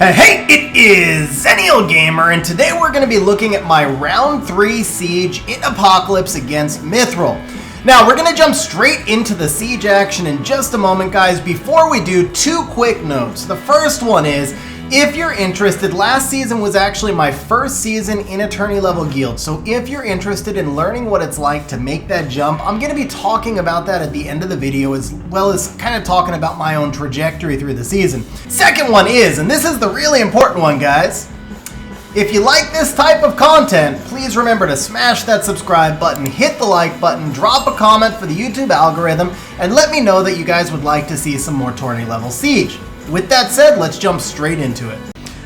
Hey, it is Zennial Gamer, and today we're going to be looking at my round 3 siege in Apocalypse against Mythril. Now, we're going to jump straight into the siege action in just a moment, guys. Before we do, 2 quick notes. The first one is, if you're interested, last season was actually my first season in a tourney-level guild, so if you're interested in learning what it's like to make that jump, I'm going to be talking about that at the end of the video, as well as kind of talking about my own trajectory through the season. Second one is, and this is the really important one, guys, if you like this type of content, please remember to smash that subscribe button, hit the like button, drop a comment for the YouTube algorithm, and let me know that you guys would like to see some more tourney-level siege. With that said, let's jump straight into it.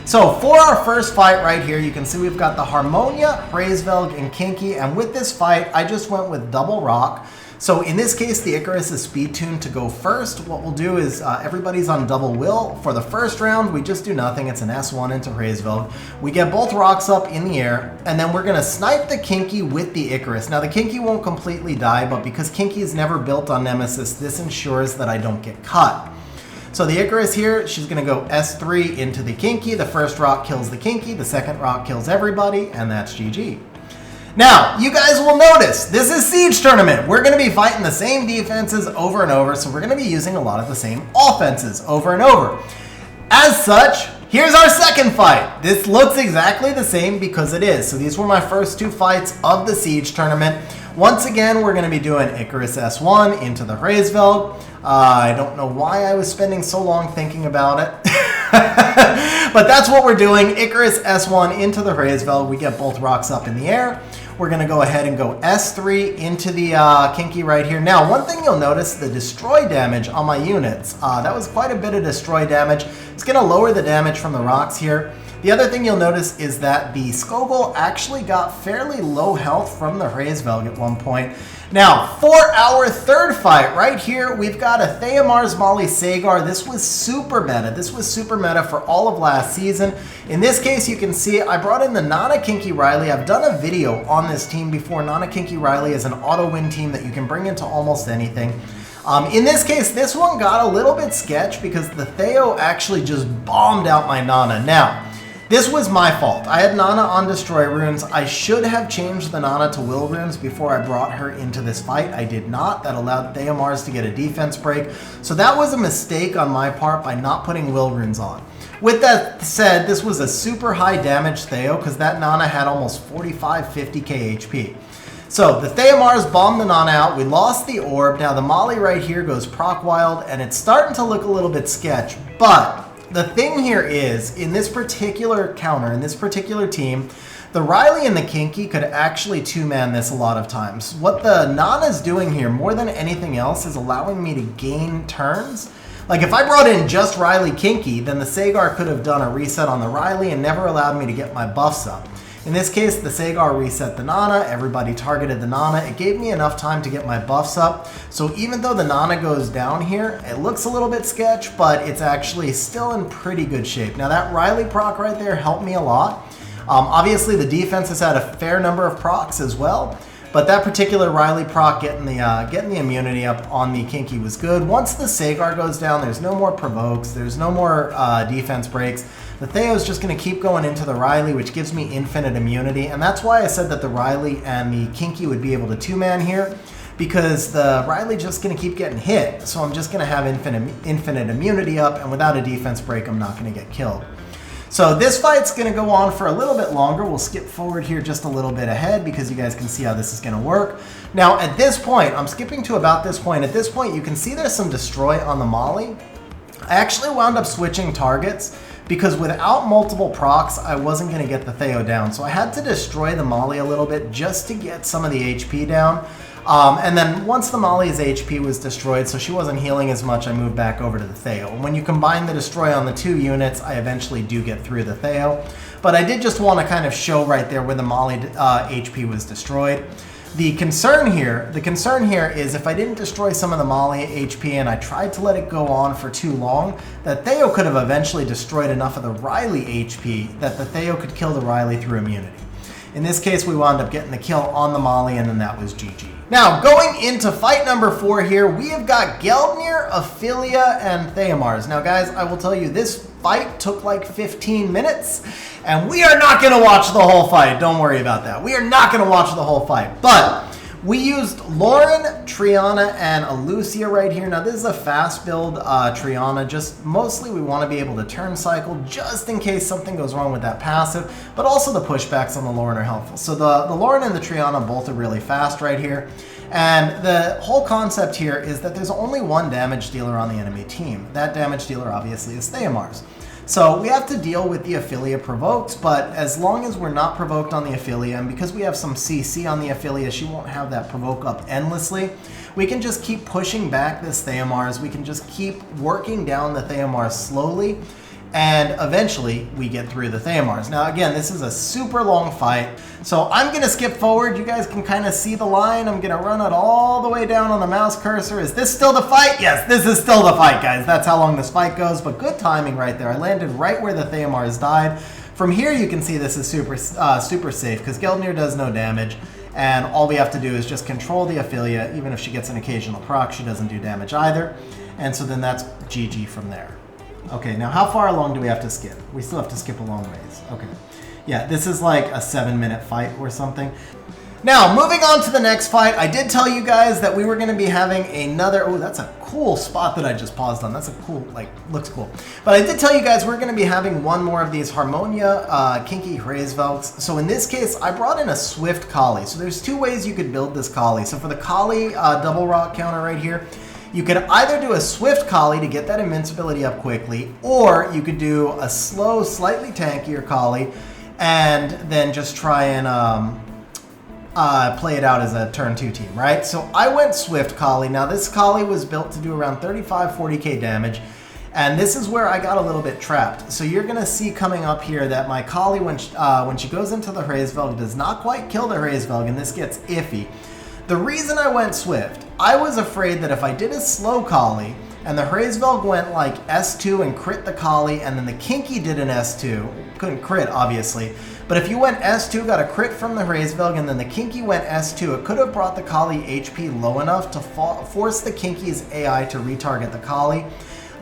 So for our first fight right here, you can see we've got the Harmonia, Hraesvelg, and Kinki, and with this fight, I just went with double rock. So in this case, the Icares is speed tuned to go first. What we'll do is everybody's on double will. For the first round, we just do nothing. It's an S1 into Hraesvelg. We get both rocks up in the air, and then we're going to snipe the Kinki with the Icares. Now, the Kinki won't completely die, but because Kinki is never built on Nemesis, this ensures that I don't get cut. So the Icares here, she's going to go S3 into the Kinki. The first rock kills the Kinki, the second rock kills everybody, and that's GG. Now, you guys will notice, this is Siege Tournament. We're going to be fighting the same defenses over and over, so we're going to be using a lot of the same offenses over and over. As such, here's our second fight. This looks exactly the same because it is. So these were my first 2 fights of the Siege Tournament. Once again, we're going to be doing Icares S1 into the Hraesvelg. I don't know why I was spending so long thinking about it. But that's what we're doing. Icares S1 into the Hraesvelg. We get both rocks up in the air. We're going to go ahead and go S3 into the Kinki right here. Now, one thing you'll notice, the destroy damage on my units. That was quite a bit of destroy damage. It's going to lower the damage from the rocks here. The other thing you'll notice is that the Skogul actually got fairly low health from the Hraesvelg at one point. Now, for our third fight, right here, we've got a Theo Molly Sagar. This was super meta. This was super meta for all of last season. In this case, you can see I brought in the Nana Kinki Riley. I've done a video on this team before. Nana Kinki Riley is an auto-win team that you can bring into almost anything. In this case, this one got a little bit sketch because the Theo actually just bombed out my Nana. Now, this was my fault. I had Nana on Destroy Runes. I should have changed the Nana to Will Runes before I brought her into this fight. I did not. That allowed Theo to get a defense break. So that was a mistake on my part by not putting Will Runes on. With that said, this was a super high damage Theo because that Nana had almost 45-50k HP. So the Theo bombed the Nana out. We lost the orb. Now the Molly right here goes proc wild, and it's starting to look a little bit sketch, but the thing here is, in this particular counter, in this particular team, the Riley and the Kinki could actually 2-man this a lot of times. What the Nana's doing here, more than anything else, is allowing me to gain turns. Like, if I brought in just Riley Kinki, then the Sagar could have done a reset on the Riley and never allowed me to get my buffs up. In this case, the Sagar reset the Nana, everybody targeted the Nana. It gave me enough time to get my buffs up. So even though the Nana goes down here, it looks a little bit sketch, but it's actually still in pretty good shape. Now that Riley proc right there helped me a lot. Obviously the defense has had a fair number of procs as well, but that particular Riley proc getting the immunity up on the Kinki was good. Once the Sagar goes down, there's no more provokes, there's no more defense breaks. The Theo's just going to keep going into the Riley, which gives me infinite immunity, and that's why I said that the Riley and the Kinki would be able to 2-man here, because the Riley just going to keep getting hit, so I'm just going to have infinite immunity up, and without a defense break, I'm not going to get killed. So this fight's going to go on for a little bit longer. We'll skip forward here just a little bit ahead because you guys can see how this is going to work. Now, at this point, I'm skipping to about this point. At this point, you can see there's some destroy on the Molly. I actually wound up switching targets because without multiple procs, I wasn't going to get the Theo down. So I had to destroy the Molly a little bit just to get some of the HP down. And then once the Molly's HP was destroyed, so she wasn't healing as much, I moved back over to the Theo. And when you combine the destroy on the 2 units, I eventually do get through the Theo. But I did just want to kind of show right there where the Molly HP was destroyed. The concern here is if I didn't destroy some of the Molly HP and I tried to let it go on for too long, that Theo could have eventually destroyed enough of the Riley HP that the Theo could kill the Riley through immunity. In this case, we wound up getting the kill on the Molly, and then that was GG. Now, going into fight number 4 here, we have got Geldnir, Ophilia, and Theomars. Now, guys, I will tell you, this fight took like 15 minutes, and we are not going to watch the whole fight. Don't worry about that. We are not going to watch the whole fight, but we used Loren, Triana, and Elucia right here. Now, this is a fast build Triana. Just mostly we want to be able to turn cycle just in case something goes wrong with that passive, but also the pushbacks on the Loren are helpful. So the Loren and the Triana both are really fast right here. And the whole concept here is that there's only one damage dealer on the enemy team. That damage dealer obviously is Theomars. So we have to deal with the Ophilia provokes, but as long as we're not provoked on the Ophilia, and because we have some CC on the Ophilia, she won't have that provoke up endlessly. We can just keep pushing back this Theomars. We can just keep working down the Theomars slowly, and eventually we get through the Theomars. Now again, this is a super long fight, so I'm going to skip forward. You guys can kind of see the line. I'm going to run it all the way down on the mouse cursor. Is this still the fight? Yes, this is still the fight, guys. That's how long this fight goes, but good timing right there. I landed right where the Theomars died. From here you can see this is super safe because Geldnir does no damage, and all we have to do is just control the Ophilia. Even if she gets an occasional proc, she doesn't do damage either, and so then that's GG from there. Okay, now how far along do we have to skip? We still have to skip a long ways. Okay. Yeah, this is like a 7-minute fight or something. Now, moving on to the next fight, I did tell you guys that we were going to be having another... Oh, that's a cool spot that I just paused on. That's a cool, like, looks cool. But I did tell you guys we're going to be having one more of these Harmonia, Kinki, Hraesvelgs. So in this case, I brought in a Swift Kahli. So there's 2 ways you could build this Kahli. So for the Kahli double rock counter right here, you could either do a Swift Kahli to get that invincibility up quickly, or you could do a slow, slightly tankier Kahli, and then just try and play it out as a turn 2 team, right? So I went Swift Kahli. Now this Kahli was built to do around 35-40k damage, and this is where I got a little bit trapped. So you're going to see coming up here that my Kahli, when she goes into the Hraesvelg, does not quite kill the Hraesvelg, and this gets iffy. The reason I went Swift, I was afraid that if I did a slow Kahli, and the Hraesvelg went like S2 and crit the Kahli, and then the Kinki did an S2, couldn't crit obviously, but if you went S2, got a crit from the Hraesvelg, and then the Kinki went S2, it could have brought the Kahli HP low enough to force the Kinki's AI to retarget the Kahli.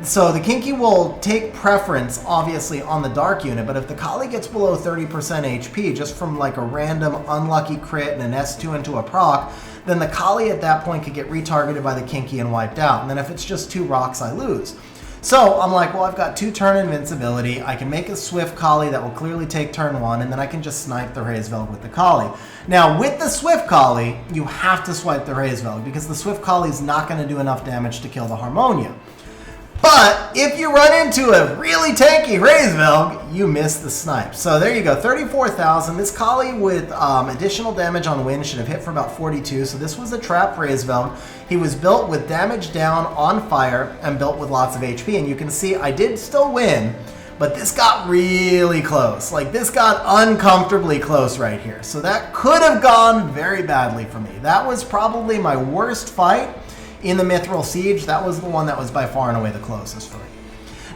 So the Kinki will take preference, obviously, on the Dark unit, but if the Kahli gets below 30% HP, just from like a random unlucky crit and an S2 into a proc, then the Kahli at that point could get retargeted by the Kinki and wiped out. And then if it's just 2 rocks, I lose. So I'm like, well, I've got 2 turn invincibility. I can make a Swift Kahli that will clearly take turn 1, and then I can just snipe the Hraesvelg with the Kahli. Now, with the Swift Kahli, you have to swipe the Hraesvelg, because the Swift Kahli is not going to do enough damage to kill the Harmonia. But if you run into a really tanky Hraesvelg, you miss the snipe. So there you go, 34,000. This Kahli with additional damage on win should have hit for about 42. So this was a trap Hraesvelg. He was built with damage down on fire and built with lots of HP. And you can see I did still win, but this got really close. Like this got uncomfortably close right here. So that could have gone very badly for me. That was probably my worst fight in the Mythril Siege. That was the one that was by far and away the closest for me.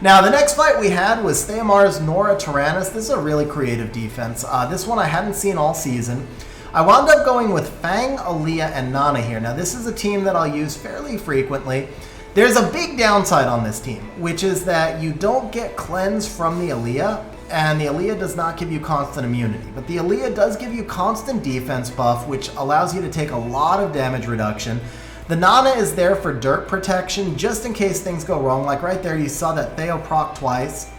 Now, the next fight we had was Theomars, Nora, Taranys. This is a really creative defense. This one I hadn't seen all season. I wound up going with Fang, Aalyiah, and Nana here. Now, this is a team that I'll use fairly frequently. There's a big downside on this team, which is that you don't get cleanse from the Aalyiah, and the Aalyiah does not give you constant immunity. But the Aalyiah does give you constant defense buff, which allows you to take a lot of damage reduction. The Nana is there for dirt protection, just in case things go wrong. Like right there, you saw that Theo proc twice.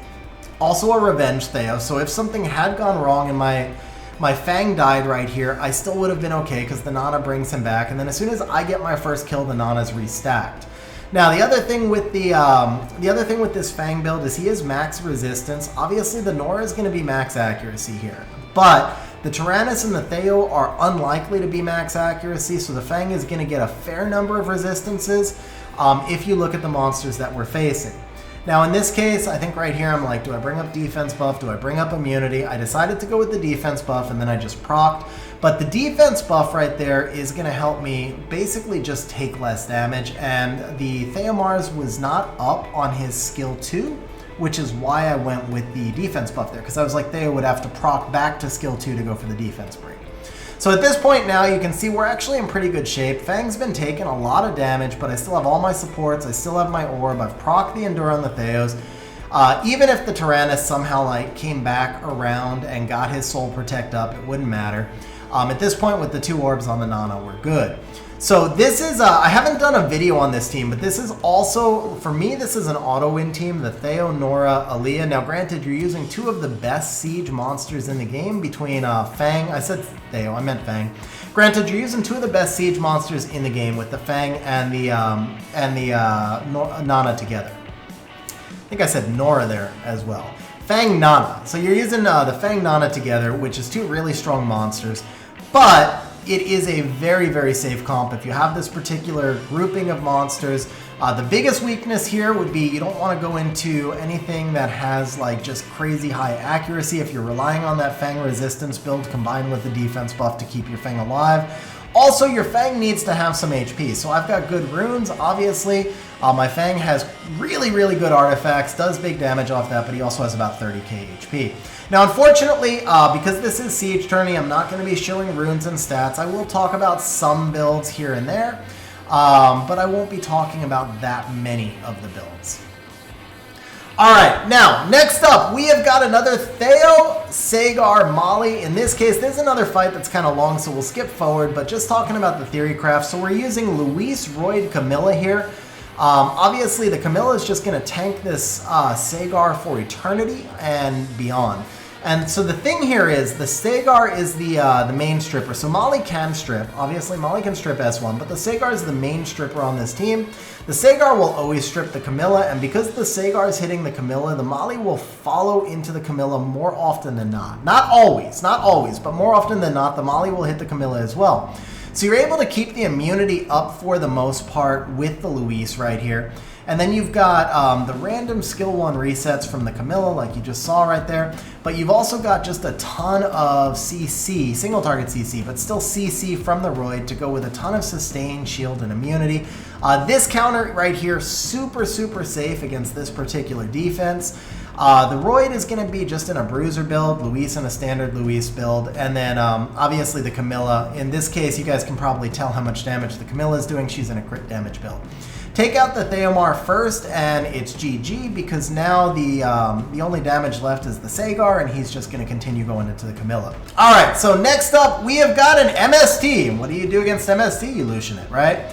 Also a revenge Theo, so if something had gone wrong and my Fang died right here, I still would have been okay because the Nana brings him back. And then as soon as I get my first kill, the Nana's restacked. Now the other thing with this Fang build is he is max resistance. Obviously the Nora is going to be max accuracy here, but the Taranys and the Theo are unlikely to be max accuracy, so the Fang is going to get a fair number of resistances if you look at the monsters that we're facing. Now in this case, I think right here I'm like, do I bring up defense buff? Do I bring up immunity? I decided to go with the defense buff, and then I just procced. But the defense buff right there is going to help me basically just take less damage, and the Theomars was not up on his skill 2, which is why I went with the defense buff there, because I was like, Theo would have to proc back to skill 2 to go for the defense break. So at this point now, you can see we're actually in pretty good shape. Fang's been taking a lot of damage, but I still have all my supports. I still have my orb. I've procced the Endure on the Theos. Even if the Taranys somehow like came back around and got his Soul Protect up, it wouldn't matter. At this point, with the 2 orbs on the Nana, we're good. So this is, I haven't done a video on this team, but this is also, for me, this is an auto-win team, the Theo, Nora, Aalyiah. Now, granted, you're using 2 of the best siege monsters in the game between Fang, I said Theo, I meant Fang. Granted, you're using 2 of the best siege monsters in the game with the Fang and the Nana together. I think I said Nora there as well. Fang Nana. So you're using the Fang Nana together, which is 2 really strong monsters, but it is a very, very safe comp if you have this particular grouping of monsters. The biggest weakness here would be you don't want to go into anything that has like just crazy high accuracy if you're relying on that Fang resistance build combined with the defense buff to keep your Fang alive. Also, your Fang needs to have some HP. So I've got good runes, obviously. My Fang has really, really good artifacts, does big damage off that, but he also has about 30k HP. Now, unfortunately, because this is Siege Tourney, I'm not going to be showing runes and stats. I will talk about some builds here and there, but I won't be talking about that many of the builds. Alright, now, next up, we have got another Theo, Sagar, Molly. In this case, there's another fight that's kind of long, so we'll skip forward, but just talking about the theory craft. So we're using Louise, Roid, Camilla here. Obviously, the Camilla is just going to tank this Sagar for eternity and beyond. And so the thing here is, the Sagar is the main stripper. So Molly can strip. Obviously, Molly can strip S1, but the Sagar is the main stripper on this team. The Sagar will always strip the Camilla, and because the Sagar is hitting the Camilla, the Molly will follow into the Camilla more often than not. Not always, but more often than not, the Molly will hit the Camilla as well. So you're able to keep the immunity up for the most part with the Louise right here. And then you've got the random skill 1 resets from the Camilla, like you just saw right there. But you've also got just a ton of CC, single target CC, but still CC from the Roid to go with a ton of sustain, shield, and immunity. This counter right here, super, super safe against this particular defense. The Roid is going to be just in a bruiser build, Louise in a standard Louise build, and then obviously the Camilla. In this case, you guys can probably tell how much damage the Camilla is doing. She's in a crit damage build. Take out the Theomar first, and it's GG, because now the only damage left is the Sagar, and he's just going to continue going into the Camilla. All right, so next up, we have got an MST. What do you do against MST? You Lushen it, right?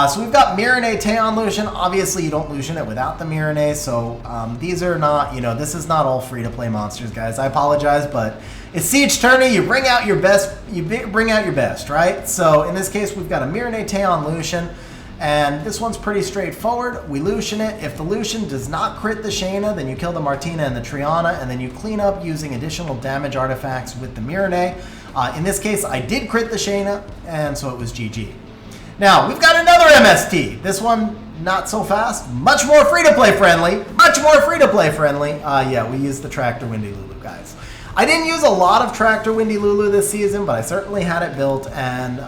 So we've got Mirinae, Teon, Lushen. Obviously, you don't Lushen it without the Mirinae, so these are not, this is not all free-to-play monsters, guys. I apologize, but it's Siege Tourney. You bring out your best, right? So in this case, we've got a Mirinae, Teon, Lushen. And this one's pretty straightforward. We Lushen it. If the Lushen does not crit the Shayna, then you kill the Martina and the Triana, and then you clean up using additional damage artifacts with the Mirinae. In this case, I did crit the Shayna, and so it was GG. Now, we've got another MST. This one, not so fast. Much more free-to-play friendly. Yeah, we used the Tractor Windy Lulu, guys. I didn't use a lot of Tractor Windy Lulu this season, but I certainly had it built, and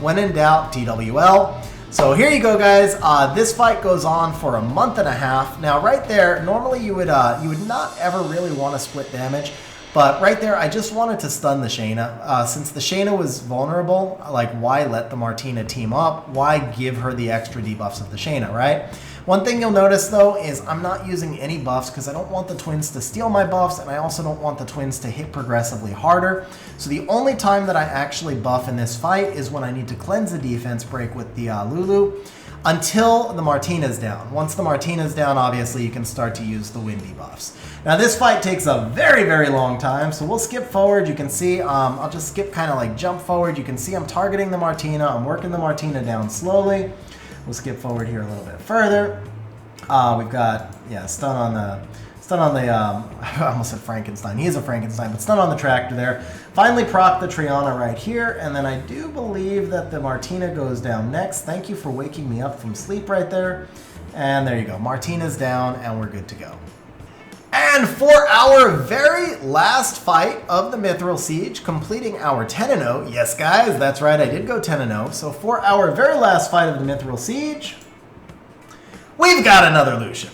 when in doubt, TWL. So here you go, guys. This fight goes on for a month and a half. Now, right there, normally you would not ever really want to split damage, but right there, I just wanted to stun the Shayna. Since the Shayna was vulnerable, like, why let the Martina team up? Why give her the extra debuffs of the Shayna, right? One thing you'll notice, though, is I'm not using any buffs because I don't want the twins to steal my buffs, and I also don't want the twins to hit progressively harder. So the only time that I actually buff in this fight is when I need to cleanse the defense break with the Lulu until the Martina's down. Once the Martina's down, obviously, you can start to use the Windy buffs. Now, this fight takes a very, very long time, so we'll skip forward. You can see, I'll just skip kind of like jump forward. You can see I'm targeting the Martina. I'm working the Martina down slowly. We'll skip forward here a little bit further. We've got, yeah, stun on the, I almost said Frankenstein. He is a Frankenstein, but stun on the tractor there. Finally proc the Triana right here, and then I do believe that the Martina goes down next. Thank you for waking me up from sleep right there. And there you go. Martina's down, and we're good to go. And for our very last fight of the Mythril Siege, completing our 10-0. Yes, guys, that's right, I did go 10-0. So for our very last fight of the Mythril Siege, we've got another Lushen.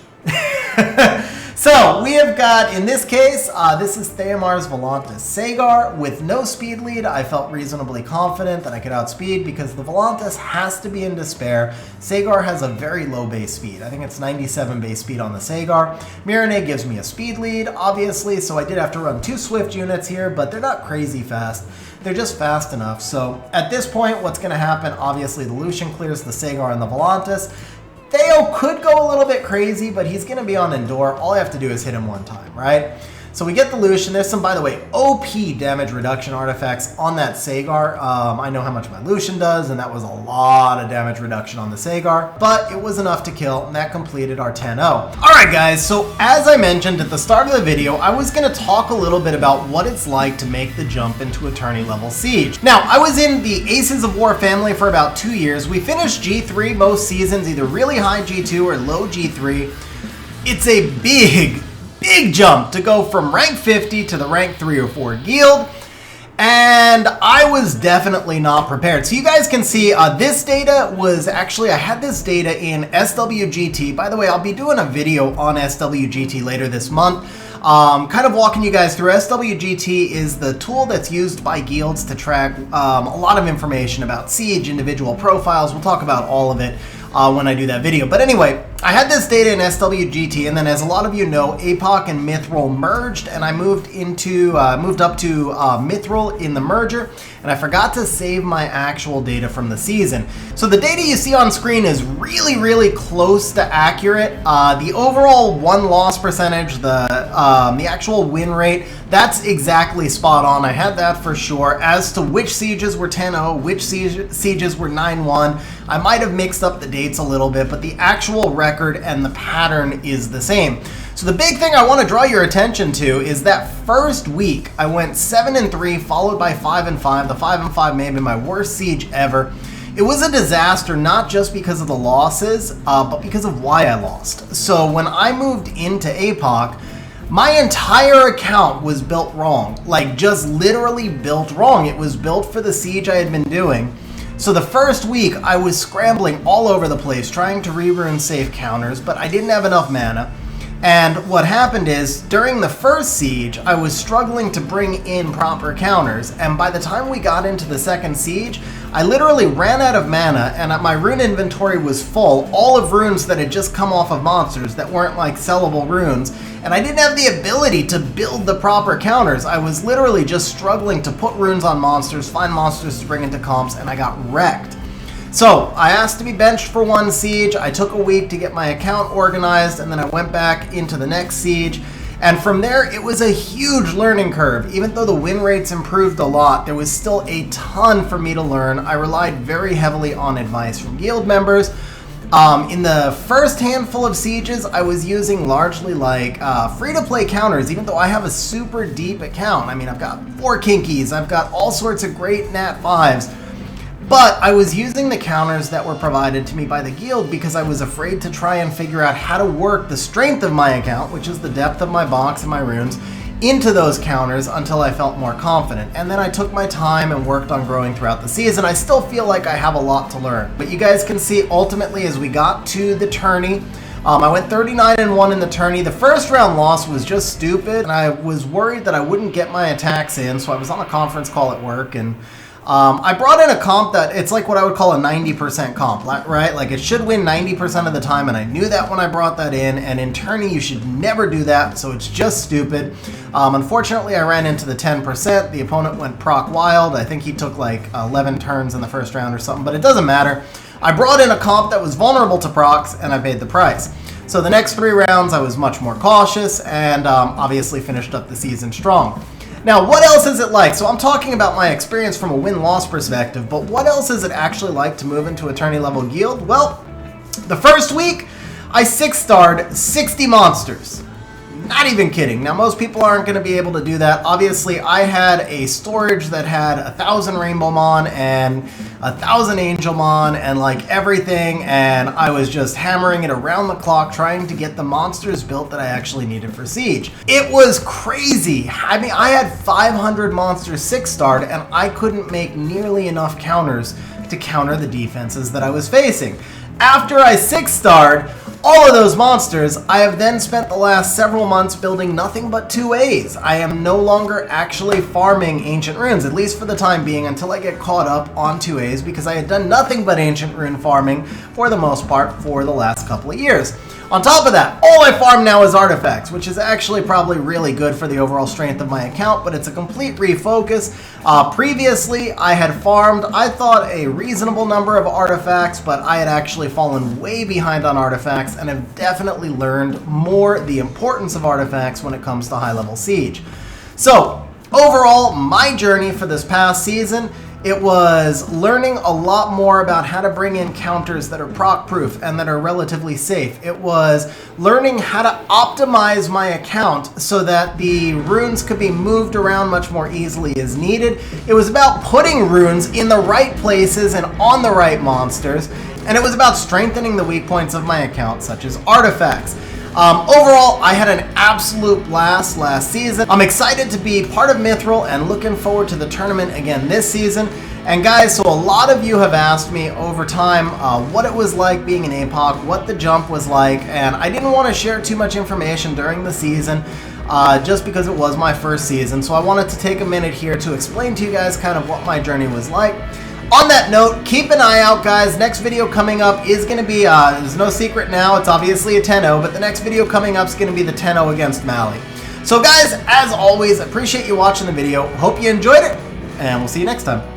So we have got, in this case, this is Theomar's Valantis Sagar. With no speed lead, I felt reasonably confident that I could outspeed because the Valantis has to be in despair. Sagar has a very low base speed. I think it's 97 base speed on the Sagar. Mirinae gives me a speed lead, obviously, so I did have to run 2 swift units here, but they're not crazy fast. They're just fast enough. So at this point, what's going to happen, obviously the Lushen clears the Sagar and the Valantis. Theo could go a little bit crazy, but he's going to be on Endure. All I have to do is hit him one time, right? So we get the Lushen. There's some, by the way, OP damage reduction artifacts on that Sagar. I know how much my Lushen does, and that was a lot of damage reduction on the Sagar, but it was enough to kill, and that completed our 10-0. All right, guys, so as I mentioned at the start of the video, I was going to talk a little bit about what it's like to make the jump into a tourney-level siege. Now, I was in the Aces of War family for about 2 years. We finished G3 most seasons, either really high G2 or low G3. It's a big jump to go from rank 50 to the rank 3 or 4 guild, and I was definitely not prepared. So you guys can see this data was actually, I had this data in SWGT. By the way, I'll be doing a video on SWGT later this month, kind of walking you guys through. SWGT is the tool that's used by guilds to track a lot of information about siege, individual profiles. We'll talk about all of it when I do that video. But anyway, I had this data in SWGT, and then as a lot of you know, APOC and Mythril merged, and I moved up to Mythril in the merger, and I forgot to save my actual data from the season. So the data you see on screen is really close to accurate. The overall won loss percentage, the actual win rate, that's exactly spot on. I had that for sure. As to which sieges were 10-0, which sieges were 9-1, I might have mixed up the dates a little bit, but the actual record and the pattern is the same. So the big thing I want to draw your attention to is that first week I went 7-3 followed by 5-5. The 5-5 may have been my worst siege ever. It was a disaster, not just because of the losses, but because of why I lost. So when I moved into APOC, my entire account was built wrong, like just literally built wrong. It was built for the siege I had been doing. So the first week I was scrambling all over the place trying to rerune safe counters, but I didn't have enough mana. And what happened is, during the first siege, I was struggling to bring in proper counters, and by the time we got into the second siege, I literally ran out of mana, and my rune inventory was full, all of runes that had just come off of monsters that weren't like sellable runes, and I didn't have the ability to build the proper counters. I was literally just struggling to put runes on monsters, find monsters to bring into comps, and I got wrecked. So I asked to be benched for one siege. I took a week to get my account organized, and then I went back into the next siege. And from there, it was a huge learning curve. Even though the win rates improved a lot, there was still a ton for me to learn. I relied very heavily on advice from guild members. In the first handful of sieges, I was using largely like free-to-play counters, even though I have a super deep account. I mean, I've got 4 Kinkis, I've got all sorts of great Nat 5s. But I was using the counters that were provided to me by the guild because I was afraid to try and figure out how to work the strength of my account, which is the depth of my box and my runes, into those counters until I felt more confident. And then I took my time and worked on growing throughout the season. I still feel like I have a lot to learn. But you guys can see ultimately as we got to the tourney, I went 39-1 in the tourney. The first round loss was just stupid, and I was worried that I wouldn't get my attacks in, so I was on a conference call at work, and I brought in a comp that it's like what I would call a 90% comp, right? Like it should win 90% of the time, and I knew that when I brought that in, and in tourney you should never do that, so it's just stupid. Unfortunately, I ran into the 10%. The opponent went proc wild. I think he took like 11 turns in the first round or something, but it doesn't matter. I brought in a comp that was vulnerable to procs, and I paid the price. So the next 3 rounds I was much more cautious, and obviously finished up the season strong. Now, what else is it like? So I'm talking about my experience from a win-loss perspective, but what else is it actually like to move into a tourney-level guild? Well, the first week, I 6-starred 60 monsters. Not even kidding. Now, most people aren't going to be able to do that. Obviously, I had a storage that had 1,000 Rainbow Mon and 1,000 Angel Mon and like everything, and I was just hammering it around the clock trying to get the monsters built that I actually needed for Siege. It was crazy. I mean, I had 500 monsters 6-starred, and I couldn't make nearly enough counters to counter the defenses that I was facing. After I 6-starred, all of those monsters, I have then spent the last several months building nothing but 2As. I am no longer actually farming ancient runes, at least for the time being, until I get caught up on 2As, because I had done nothing but ancient rune farming for the most part for the last couple of years. On top of that, all I farm now is artifacts, which is actually probably really good for the overall strength of my account, but it's a complete refocus. Previously, I had farmed, I thought, a reasonable number of artifacts, but I had actually fallen way behind on artifacts and have definitely learned more the importance of artifacts when it comes to high-level siege. So, overall, my journey for this past season, it was learning a lot more about how to bring in counters that are proc-proof and that are relatively safe. It was learning how to optimize my account so that the runes could be moved around much more easily as needed. It was about putting runes in the right places and on the right monsters. And it was about strengthening the weak points of my account, such as artifacts. Overall, I had an absolute blast last season. I'm excited to be part of Mythril and looking forward to the tournament again this season. And guys, so a lot of you have asked me over time what it was like being an APOC, what the jump was like, and I didn't want to share too much information during the season just because it was my first season. So I wanted to take a minute here to explain to you guys kind of what my journey was like. On that note, keep an eye out, guys. Next video coming up is going to be, there's no secret now, it's obviously a 10-0, but the next video coming up is going to be the 10-0 against Mali. So guys, as always, appreciate you watching the video. Hope you enjoyed it, and we'll see you next time.